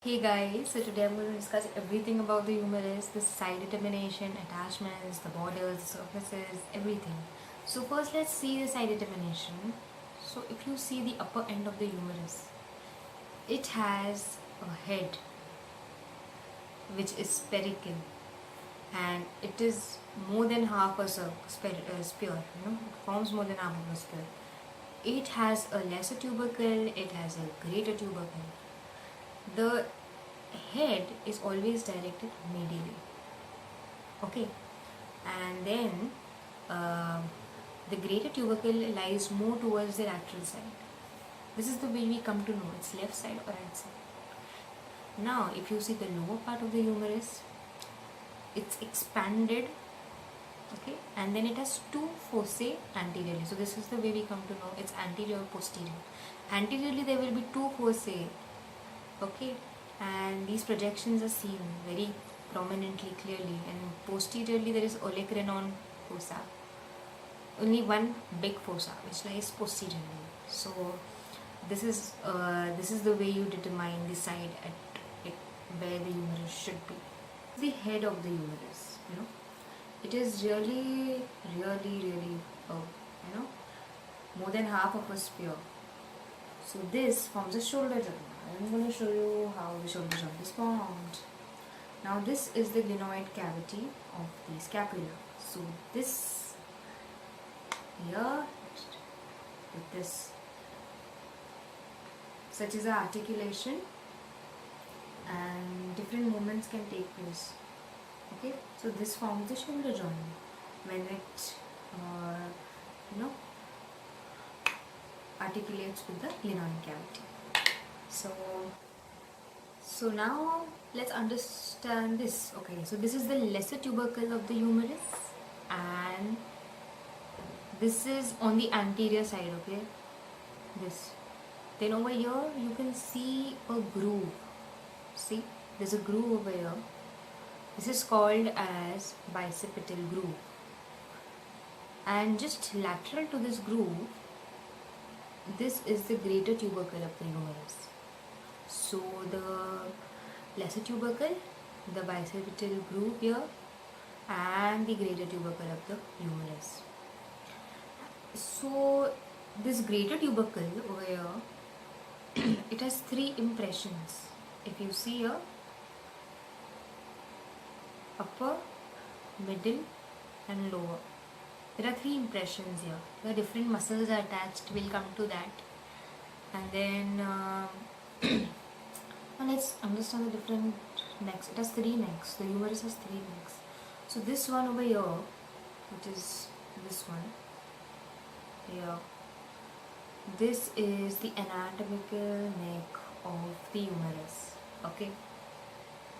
Hey guys, so today I'm going to discuss everything about the humerus, the side determination, attachments, the borders, the surfaces, everything. So first let's see the side determination. So if you see the upper end of the humerus, it has a head which is spherical and it is more than half a sphere, it forms more than half of a sphere. It has a lesser tubercle, it has a greater tubercle. The head is always directed medially, okay, and then the greater tubercle lies more towards the lateral side. This is the way we come to know it's left side or right side. Now if you see the lower part of the humerus, it's expanded, okay, and then it has two fossae anteriorly. So this is the way we come to know it's anterior or posterior. Anteriorly there will be two fossae, okay, and these projections are seen very prominently, clearly, and posteriorly there is olecranon fossa, only one big fossa which lies posteriorly. So this is the way you determine the side at where the humerus should be. The head of the humerus, it is really more than half of a sphere. So this forms a shoulder joint. I'm going to show you how the shoulder joint is formed. Now this is the glenoid cavity of the scapula. So this here with this, such as the articulation and different movements can take place. Okay, so this forms the shoulder joint when it articulates with the glenoid cavity. So now let's understand this. Okay, so this is the lesser tubercle of the humerus and this is on the anterior side, okay, this. Then over here you can see a groove. See, there's a groove over here. This is called as bicipital groove, and just lateral to this groove, this is the greater tubercle of the humerus. So the lesser tubercle, the bicipital groove here, and the greater tubercle of the humerus. So this greater tubercle over here, it has three impressions. If you see here, upper, middle and lower. There are three impressions here. The different muscles are attached. We'll come to that. And then let's understand the different necks. It has three necks. The humerus has three necks. So this one over here, which is this one here, this is the anatomical neck of the humerus. Okay.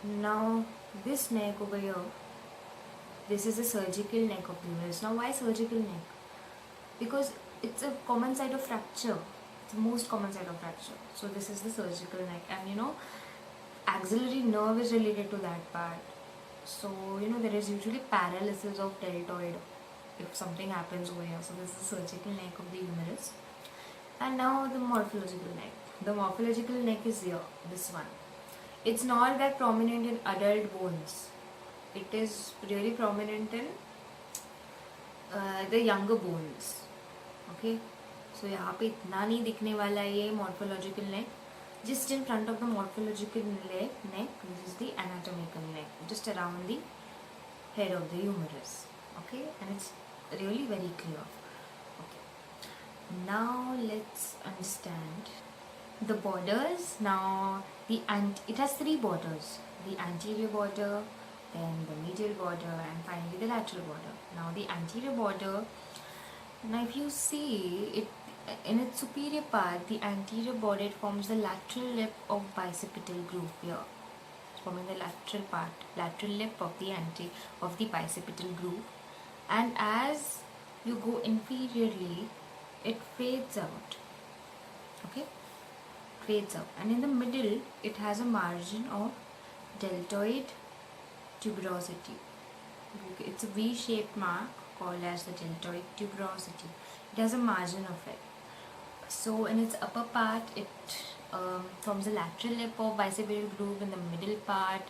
Now this neck over here, this is the surgical neck of the humerus. Now why surgical neck? Because it's a common site of fracture. It's the most common site of fracture. So this is the surgical neck, and axillary nerve is related to that part. So there is usually paralysis of deltoid if something happens over here. So this is the surgical neck of the humerus. And now the morphological neck. The morphological neck is here, this one. It's not that prominent in adult bones. It is really prominent in the younger bones. Okay, so यहाँ पे इतना नहीं दिखने वाला है ये morphological neck. Just in front of the morphological neck, this is the anatomical neck, just around the head of the humerus. Okay, and it's really very clear. Okay, now let's understand the borders. Now it has three borders: the anterior border, then the medial border, and finally the lateral border. Now the anterior border, now if you see it in its superior part, the anterior border, it forms the lateral lip of bicipital groove here. It's forming the lateral lip of the bicipital groove, and as you go inferiorly, it fades out. Okay, fades out, and in the middle, it has a margin of deltoid tuberosity. It's a V-shaped mark called as the deltoid tuberosity. It has a margin of it. So in its upper part, it forms a lateral lip of bicipital groove in the middle part.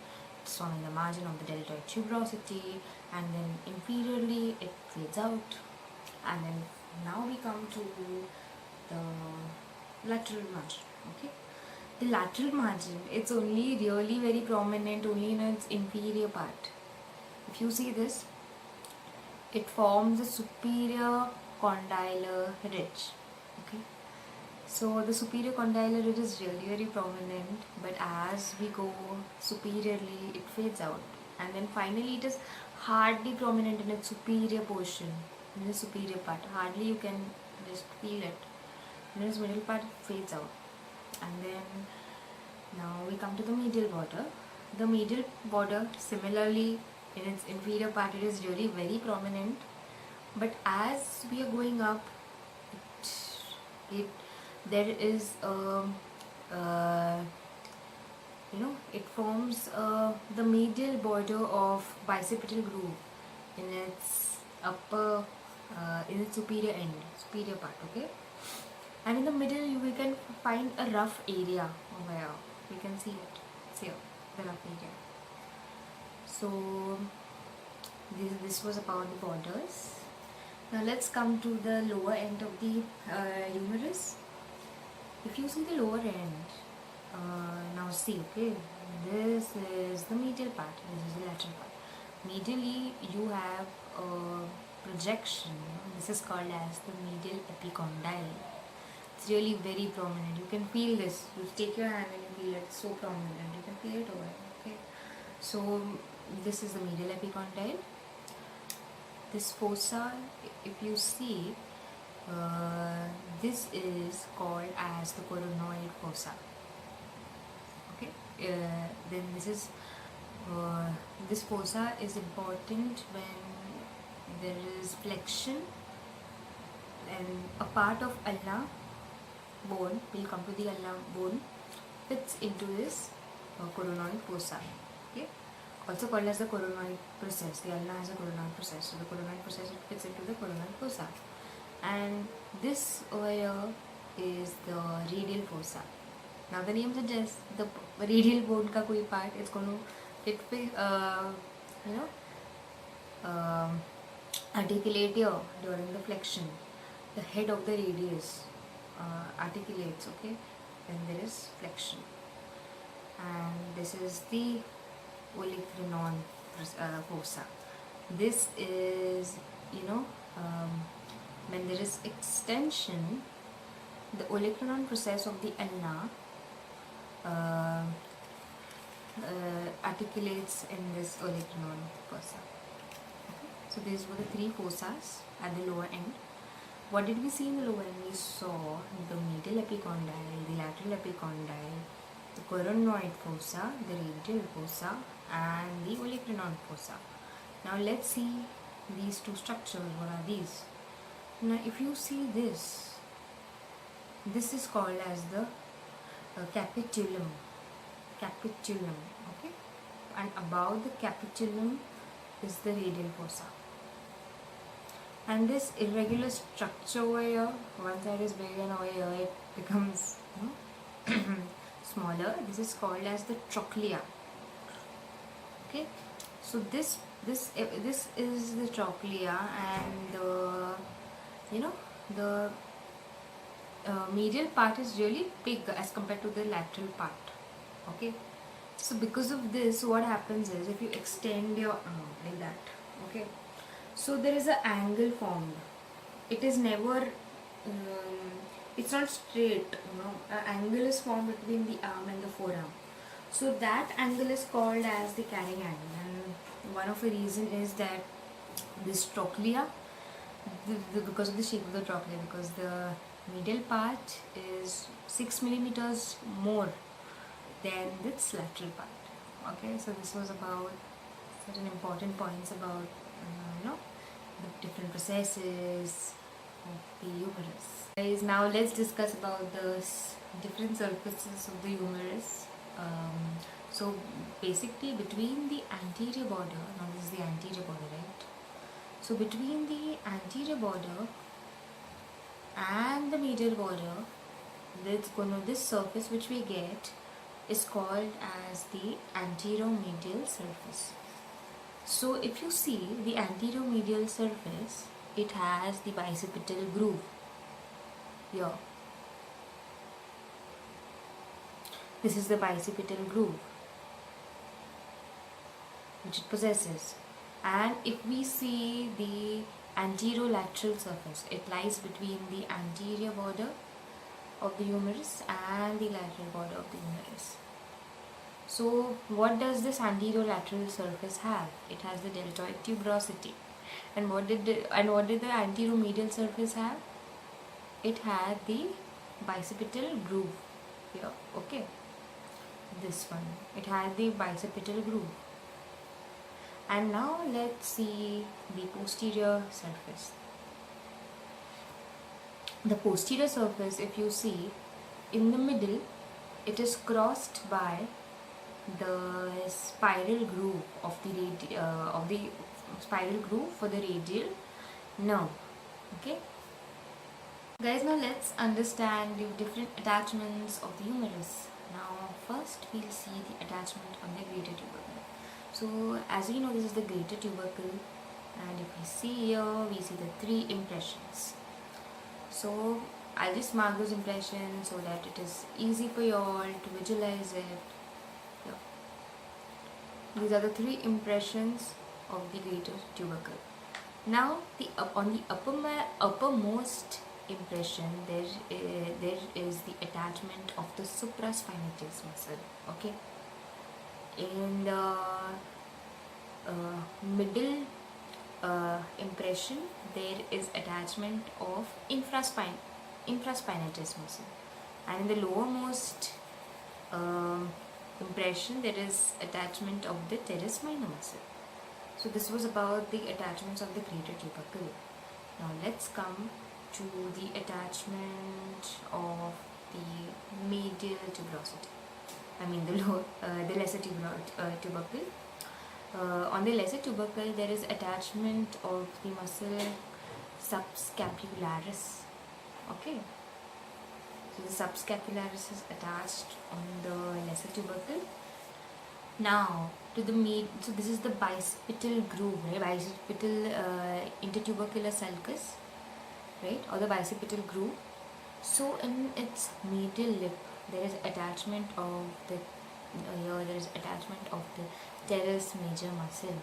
It's on the margin of the deltoid tuberosity, and then inferiorly it fades out. And then now we come to the lateral margin. Okay, the lateral margin, it's only really very prominent only in its inferior part. If you see this, it forms a superior condylar ridge. Okay, so the superior condylar ridge is really very prominent, but as we go superiorly, it fades out, and then finally it is hardly prominent in its superior portion, in the superior part. Hardly you can just feel it. In its middle part, it fades out, and then now we come to the medial border. The medial border, similarly, in its inferior part, it is really very prominent, but as we are going up, there is it forms the medial border of bicipital groove in its upper in its superior end, superior part. Okay, and in the middle we can find a rough area where we can see it. It's here, the rough area. So this was about the borders. Now let's come to the lower end of the humerus. If you see the lower end, now see, okay, this is the medial part, this is the lateral part. Medially you have a projection, this is called as the medial epicondyle. It's really very prominent. You can feel this. You take your hand and you feel it. It's so prominent. You can feel it over here. Okay. So this is the medial epicondyle. This fossa, if you see, this is called as the coronoid fossa. Okay. Then this fossa is important when there is flexion, and a part of ulna bone, will come to the ulna bone, fits into this coronoid fossa. Okay, also called as the coronoid process. The ulna has a coronoid process, so the coronoid process fits into the coronoid fossa. And this over here is the radial fossa. Now the name suggests the radial bone ka koi part is going to articulate here during the flexion. The head of the radius articulates, okay, then there is flexion. And this is the olecranon fossa. This is, when there is extension, the olecranon process of the ulna articulates in this olecranon fossa. Okay. So these were the three fossas at the lower end. What did we see in the lower end? We saw the medial epicondyle, the lateral epicondyle, the coronoid fossa, the radial fossa, and the olecranon fossa. Now let's see these two structures. What are these? Now if you see this is called as the capitulum. Capitulum, okay? And above the capitulum is the radial fossa. And this irregular structure over here, one side is bigger and over here it becomes smaller. This is called as the trochlea. Okay, so this is the trochlea, and the medial part is really big as compared to the lateral part. Okay, so because of this, what happens is if you extend your arm like that, okay, so there is an angle formed. It is never it's not straight, an angle is formed between the arm and the forearm. So that angle is called as the carrying angle, and one of the reason is that this trochlea, because of the shape of the trochlea, because the medial part is 6 millimeters more than this lateral part. Okay, so this was about certain important points about the different processes of the humerus. Guys, now let's discuss about the different surfaces of the humerus. So basically between the anterior border, now this is the anterior border, right? So between the anterior border and the medial border, this surface which we get is called as the anteromedial surface. So if you see the anteromedial surface, it has the bicipital groove here. This is the bicipital groove which it possesses. And if we see the anterolateral surface, it lies between the anterior border of the humerus and the lateral border of the humerus. So what does this anterolateral surface have? It has the deltoid tuberosity. And what did the anteromedial surface have? It had the bicipital groove here. Okay, this one. It had the bicipital groove. And now let's see the posterior surface. The posterior surface, if you see, in the middle, it is crossed by the spiral groove of the spiral groove for the radial nerve. Okay, guys, now let's understand the different attachments of the humerus. Now first we'll see the attachment on the greater tubercle. So as we know, this is the greater tubercle, and if we see here, we see the 3 impressions. So I'll just mark those impressions so that it is easy for you all to visualize it. Yeah. These are the 3 impressions of the greater tubercle. Now on the uppermost impression, there is the attachment of the supraspinatus muscle. Okay. In the middle impression, there is attachment of infraspinatus muscle, and in the lowermost impression, there is attachment of the teres minor muscle. So this was about the attachments of the greater tubercle. Now let's come to the attachment of the medial tuberosity. I mean the lesser tubercle. On the lesser tubercle, there is attachment of the muscle subscapularis. Okay, so the subscapularis is attached on the lesser tubercle. Now to the so this is the bicipital groove, right? Bicipital intertubercular sulcus, right, or the bicipital groove. So in its medial lip, there is attachment of the teres major muscle,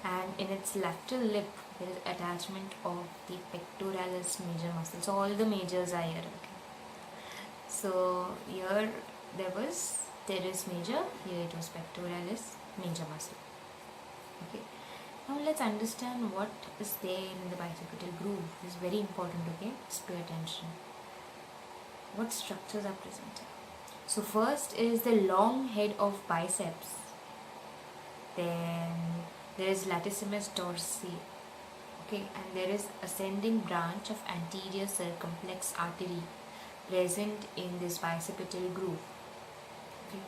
and in its lateral lip there is attachment of the pectoralis major muscle. So all the majors are here. Okay. So here there was teres major, here it was pectoralis major muscle. Okay. Now let's understand what is there in the bicipital groove. This is very important. Okay, just pay attention. What structures are present here? So first is the long head of biceps. Then there is latissimus dorsi. Okay, and there is ascending branch of anterior circumflex artery present in this bicipital groove. Okay,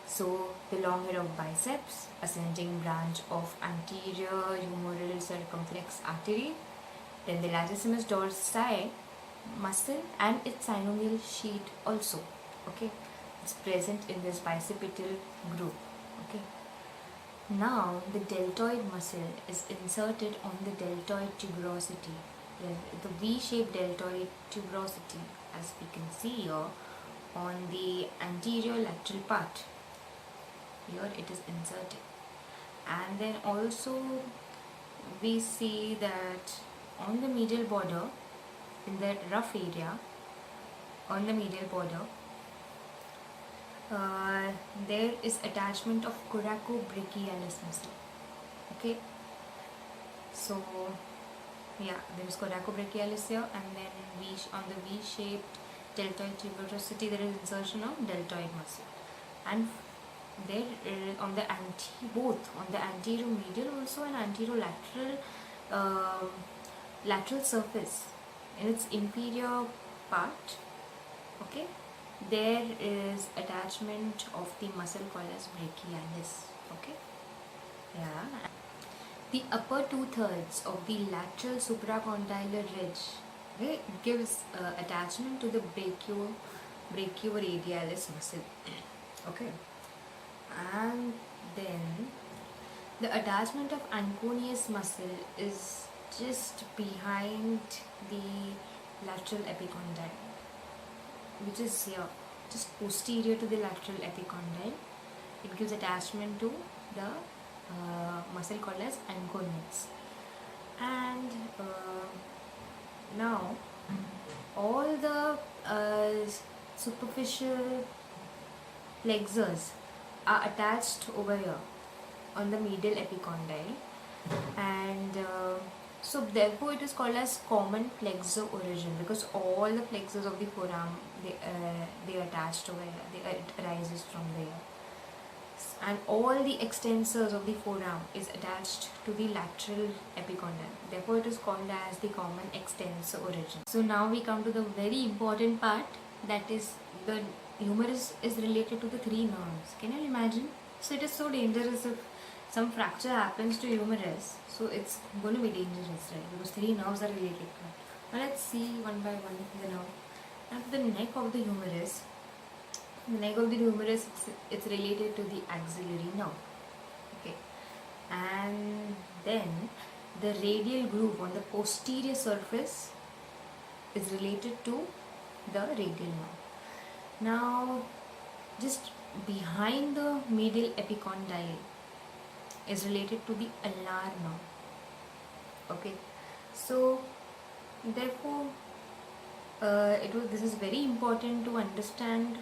so the long head of biceps, ascending branch of anterior humeral circumflex artery, then the latissimus dorsi muscle and its synovial sheet also. Okay, it's present in this bicipital groove. Okay, now the deltoid muscle is inserted on the deltoid tuberosity, the V-shaped deltoid tuberosity, as we can see here on the anterior lateral part. Here it is inserted, and then also we see that on the medial border, in that rough area on the medial border, there is attachment of coracobrachialis muscle. Okay, so yeah, there is coracobrachialis here, and then on the V-shaped deltoid tuberosity there is insertion of deltoid muscle, and there on the both on the anteromedial also and anterolateral lateral surface in its inferior part. Okay, there is attachment of the muscle called as brachialis. Okay, yeah. The upper 2/3 of the lateral supracondylar ridge Okay, it gives attachment to the brachioradialis muscle. Okay, and then the attachment of anconeus muscle is just behind the lateral epicondyle, which is here, just posterior to the lateral epicondyle. It gives attachment to the muscle called as anconeus. And now all the superficial plexus are attached over here on the medial epicondyle, and so therefore it is called as common plexor origin, because all the plexus of the forearm, they attached over here, it arises from there, and all the extensors of the forearm is attached to the lateral epicondyle. Therefore, it is called as the common extensor origin. So now we come to the very important part, that is the humerus is related to the three nerves. Can you imagine? So it is so dangerous if some fracture happens to humerus. So it's going to be dangerous, right? Because three nerves are related to it. Now let's see one by one the nerve. Now the neck of the humerus. The neck of the humerus, it's related to the axillary nerve. Okay, and then the radial groove on the posterior surface is related to the radial nerve. Now, just behind the medial epicondyle is related to the ulnar nerve. Okay, so therefore, this is very important to understand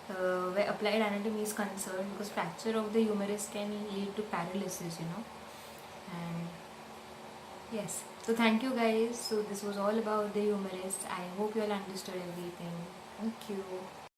where applied anatomy is concerned, because fracture of the humerus can lead to paralysis, and yes. So thank you guys. So this was all about the humerus. I hope you all understood everything. Thank you.